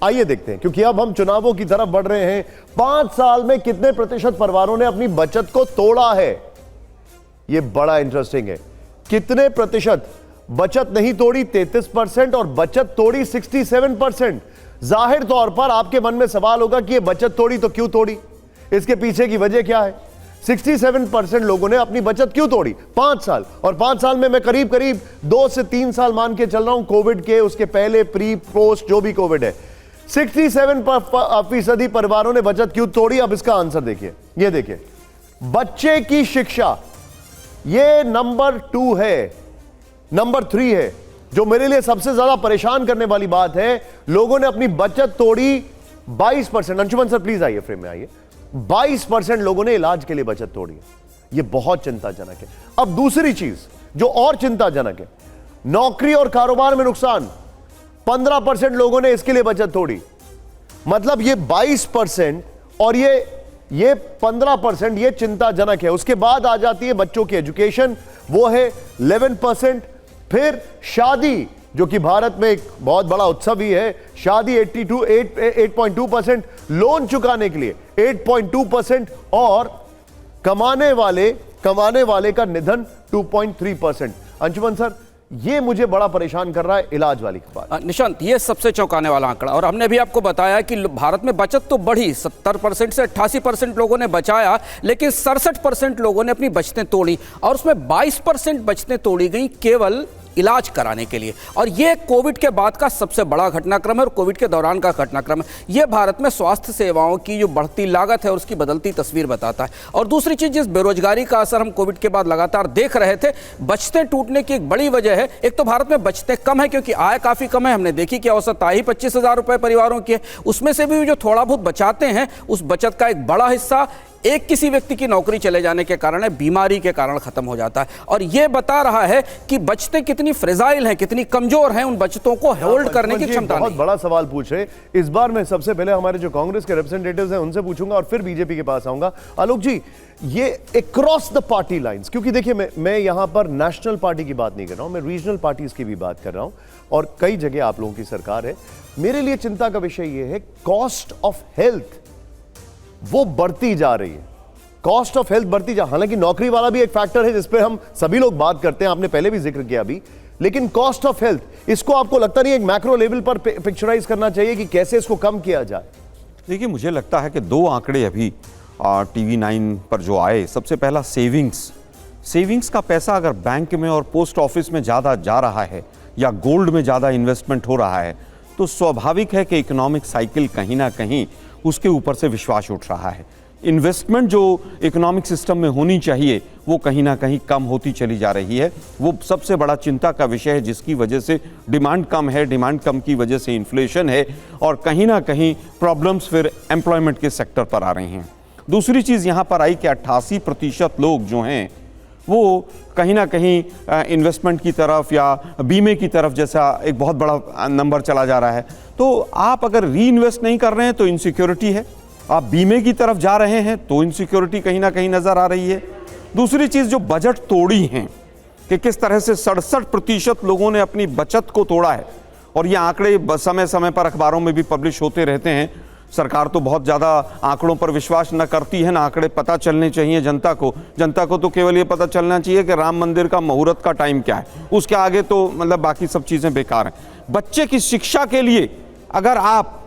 आइए देखते हैं, क्योंकि अब हम चुनावों की तरफ बढ़ रहे हैं। 5 साल में कितने प्रतिशत परिवारों ने अपनी बचत को तोड़ा है, यह बड़ा इंटरेस्टिंग है। कितने प्रतिशत बचत नहीं तोड़ी? 33% और बचत तोड़ी 67%। जाहिर तौर पर आपके मन में सवाल होगा कि यह बचत तोड़ी तो क्यों तोड़ी, इसके पीछे की वजह क्या है? 67% लोगों ने अपनी बचत क्यों तोड़ी? 5 साल, और 5 साल में मैं करीब करीब 2 से 3 साल मान के चल रहा हूं, कोविड के, उसके पहले, प्री पोस्ट जो भी कोविड है। 67% परिवारों ने बचत क्यों तोड़ी? अब इसका आंसर देखिए, ये देखिए, बच्चे की शिक्षा, ये नंबर 2 है। नंबर 3 है जो मेरे लिए सबसे ज्यादा परेशान करने वाली बात है, लोगों ने अपनी बचत तोड़ी 22%। अंशुमन सर प्लीज आइए, फ्रेम में आइए। 22% लोगों ने इलाज के लिए बचत तोड़ी है। यह बहुत चिंताजनक है। अब दूसरी चीज जो और चिंताजनक है, नौकरी और कारोबार में नुकसान, 15% लोगों ने इसके लिए बचत तोड़ी। मतलब ये 22% और ये 15%, ये चिंताजनक है। उसके बाद आ जाती है बच्चों की एजुकेशन, वो है 11%। फिर शादी, जो कि भारत में एक बहुत बड़ा उत्सव ही है, शादी 8.2%, लोन चुकाने के लिए 8.2%, और कमाने वाले का निधन 2.3%। अंशुमन सर, ये मुझे बड़ा परेशान कर रहा है, इलाज वाली बात। निशांत, ये सबसे चौंकाने वाला आंकड़ा, और हमने भी आपको बताया कि भारत में बचत तो बढ़ी, 70% से 88% लोगों ने बचाया, लेकिन 67% लोगों ने अपनी बचतें तोड़ी, और उसमें 22% बचतें तोड़ी गई केवल इलाज कराने के लिए। और यह कोविड के बाद का सबसे बड़ा घटनाक्रम है और कोविड के दौरान का घटनाक्रम है। यह भारत में स्वास्थ्य सेवाओं की जो बढ़ती लागत है और उसकी बदलती तस्वीर बताता है। और दूसरी चीज, जिस बेरोजगारी का असर हम कोविड के बाद लगातार देख रहे थे, बचतें टूटने की एक बड़ी वजह है। एक तो भारत में बचतें कम है क्योंकि आय काफी कम है। हमने देखी कि औसत आय ही 25,000 रुपए परिवारों की है। उसमें से भी जो थोड़ा बहुत बचाते हैं, उस बचत का एक बड़ा हिस्सा एक किसी व्यक्ति की नौकरी चले जाने के कारण है, बीमारी के कारण खत्म हो जाता है। और यह बता रहा है कि बचतें कितनी फ्रेजाइल हैं, कितनी कमजोर हैं, उन बचतों को होल्ड करने की क्षमता नहीं। बहुत बड़ा सवाल पूछ रहे। इस बार मैं सबसे पहले हमारे जो कांग्रेस के रिप्रेजेंटेटिव्स हैं उनसे पूछूंगा और फिर बीजेपी के पास आऊंगा। आलोक जी, ये अक्रॉस द पार्टी लाइंस, क्योंकि देखिए मैं यहां पर नेशनल पार्टी की बात नहीं कर रहा हूं, मैं रीजनल पार्टीज की भी बात कर रहा हूं, और कई जगह आप लोगों की सरकार है। मेरे लिए चिंता का विषय यह है, कॉस्ट ऑफ हेल्थ वो बढ़ती जा रही है। कॉस्ट ऑफ हेल्थ बढ़ती जा, हालांकि नौकरी वाला भी एक फैक्टर है जिस पे हम सभी लोग बात करते हैं, आपने पहले भी जिक्र किया अभी, लेकिन कॉस्ट ऑफ हेल्थ, इसको आपको लगता नहीं एक मैक्रो लेवल पर पिक्चराइज करना चाहिए कि कैसे इसको कम किया जाए? देखिए, मुझे लगता है कि 2 आंकड़े अभी टीवी 9 पर जो आए, सबसे पहला सेविंग्स का पैसा अगर बैंक में और पोस्ट ऑफिस में ज़्यादा जा रहा है या गोल्ड में ज़्यादा इन्वेस्टमेंट हो रहा है, तो स्वाभाविक है कि इकोनॉमिक साइकिल कहीं ना कहीं उसके ऊपर से विश्वास उठ रहा है। इन्वेस्टमेंट जो इकोनॉमिक सिस्टम में होनी चाहिए वो कहीं ना कहीं कम होती चली जा रही है। वो सबसे बड़ा चिंता का विषय है, जिसकी वजह से डिमांड कम है, डिमांड कम की वजह से इन्फ्लेशन है, और कहीं ना कहीं प्रॉब्लम्स फिर एम्प्लॉयमेंट के सेक्टर पर आ रही हैं। दूसरी चीज़ यहाँ पर आई कि 88% लोग जो हैं वो कहीं ना कहीं इन्वेस्टमेंट की तरफ या बीमे की तरफ, जैसा एक बहुत बड़ा नंबर चला जा रहा है। तो आप अगर री इन्वेस्ट नहीं कर रहे हैं तो इनसिक्योरिटी है, आप बीमे की तरफ जा रहे हैं तो इनसिक्योरिटी कहीं ना कहीं नजर आ रही है। दूसरी चीज जो बजट तोड़ी हैं कि किस तरह से 67% लोगों ने अपनी बचत को तोड़ा है, और ये आंकड़े समय समय पर अखबारों में भी पब्लिश होते रहते हैं। सरकार तो बहुत ज़्यादा आंकड़ों पर विश्वास न करती है, ना आंकड़े पता चलने चाहिए जनता को। जनता को तो केवल ये पता चलना चाहिए कि राम मंदिर का मुहूर्त का टाइम क्या है, उसके आगे तो मतलब बाकी सब चीज़ें बेकार हैं। बच्चे की शिक्षा के लिए अगर आप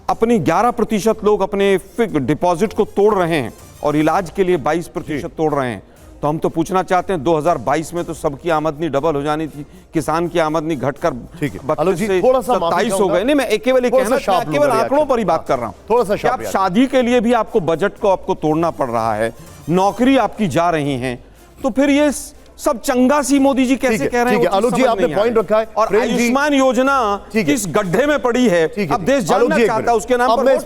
अपनी 11% लोग अपने फिक्स डिपॉजिट को तोड़ रहे हैं और इलाज के लिए 22% तोड़ रहे हैं, तो हम तो पूछना चाहते हैं 2022 में तो सबकी आमदनी डबल हो जानी थी, किसान की आमदनी घटकर 32 से 27 हो गए। नहीं, मैं केवल केवल आंकड़ों पर ही बात कर रहा हूं। थोड़ा सा आप शादी के लिए भी आपको बजट को आपको तोड़ना पड़ रहा है, नौकरी आपकी जा रही है, तो फिर ये सब चंगा सी मोदी जी कैसे कह रहे हैं? आलोक जी, आपने पॉइंट रखा है। और आयुष्मान योजना किस गड्ढे में पड़ी है, अब देश जानना चाहता है, उसके नाम पर इस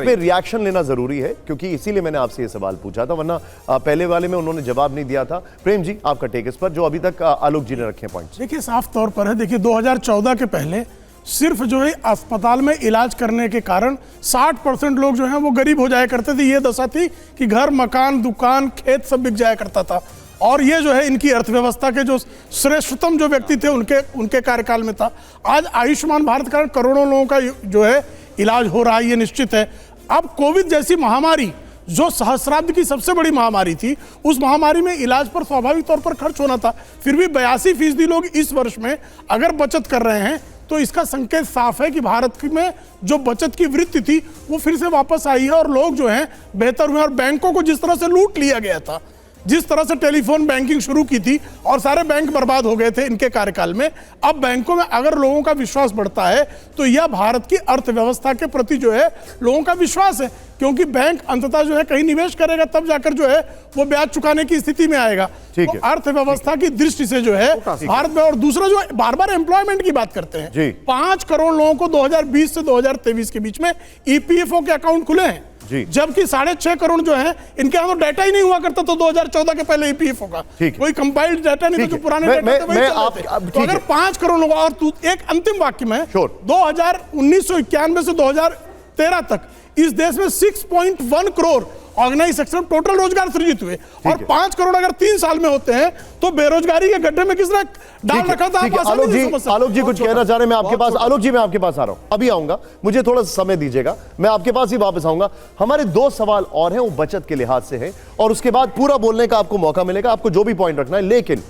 पे रिएक्शन लेना जरूरी है, क्योंकि इसीलिए मैंने आपसे ये सवाल पूछा था, वरना पहले वाले में उन्होंने जवाब नहीं दिया था। प्रेम जी, आपका टेक इस पर, जो अभी तक आलोक जी ने रखे पॉइंट्स। देखिए, साफ तौर पर है, देखिए 2014 के पहले सिर्फ जो है अस्पताल में इलाज करने के कारण 60% लोग जो है वो गरीब हो जाया करते थे। ये दशा थी कि घर, मकान, दुकान, खेत सब बिक जाया करता था, और ये जो है इनकी अर्थव्यवस्था के जो श्रेष्ठतम जो व्यक्ति थे उनके कार्यकाल में था। आज आयुष्मान भारत कारण करोड़ों लोगों का जो है इलाज हो रहा है, ये निश्चित है। अब कोविड जैसी महामारी जो सहस्राब्द की सबसे बड़ी महामारी थी, उस महामारी में इलाज पर स्वाभाविक तौर पर खर्च होना था। फिर भी 82% लोग इस वर्ष में अगर बचत कर रहे हैं तो इसका संकेत साफ है कि भारत में जो बचत की वृत्ति थी वो फिर से वापस आई है और लोग जो हैं बेहतर हुए। और बैंकों को जिस तरह से लूट लिया गया था, जिस तरह से टेलीफोन बैंकिंग शुरू की थी और सारे बैंक बर्बाद हो गए थे इनके कार्यकाल में, अब बैंकों में अगर लोगों का विश्वास बढ़ता है तो यह भारत की अर्थव्यवस्था के प्रति जो है लोगों का विश्वास है, क्योंकि बैंक अंततः जो है कहीं निवेश करेगा तब जाकर जो है वो ब्याज चुकाने की स्थिति में आएगा। तो अर्थव्यवस्था की दृष्टि से जो है भारत में, और दूसरा जो बार बार एम्प्लॉयमेंट की बात करते हैं, 5 करोड़ लोगों को 2020 से 2023 के बीच में ईपीएफओ के अकाउंट खुले हैं, जबकि 6.5 करोड़ जो है इनके यहाँ तो डाटा ही नहीं हुआ करता तो 2014 के पहले ईपीएफओ का कोई कंपाइल्ड डाटा नहीं था, जो पुराने डाटा थे वही चलते थे। तो अगर 5 करोड़ लोग, और एक अंतिम वाक्य में 1991 से 2013 तक इस देश में 6.1 करोड़ ऑर्गेनाइज सेक्टर टोटल रोजगार सृजित हुए, और 5 करोड़ अगर 3 साल में होते हैं तो बेरोजगारी के गड्ढे में किसने डाल रखा था? आलोक जी कुछ कहना चाह रहे हैं, मैं आपके पास, आलोक जी मैं आपके पास आ रहा हूं, अभी आऊंगा, मुझे थोड़ा समय दीजिएगा, मैं आपके पास ही वापस आऊंगा। हमारे 2 सवाल और हैं, वो बचत के लिहाज से हैं, और उसके बाद पूरा बोलने का आपको मौका मिलेगा, आपको जो भी पॉइंट रखना है। लेकिन